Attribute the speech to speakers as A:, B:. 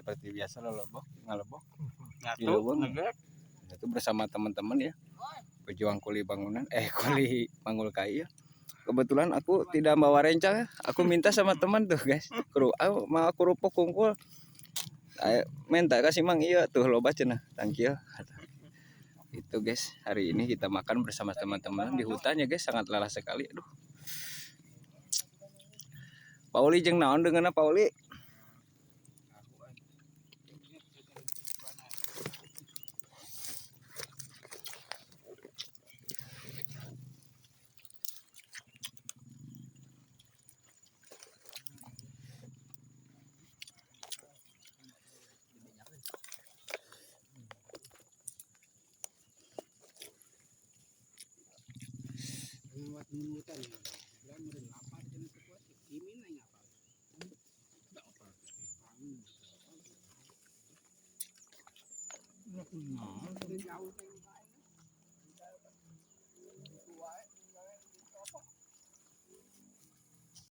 A: seperti biasa lolobok ngalebok di
B: Nyatu,
A: lubang.
B: ngegrek.
A: Itu bersama teman-teman ya, pejuang kuli bangunan kuli manggul kayu ya. Kebetulan aku tidak bawa rencang ya. Aku minta sama teman tuh guys, mau kerupuk kungkul. Ayo minta kasih mang iya tuh loba cenah tangkieu. Itu guys, hari ini kita makan bersama teman-teman di hutan ya guys, sangat lelah sekali. Aduh. Pauli jeung naon deungeuna Pauli?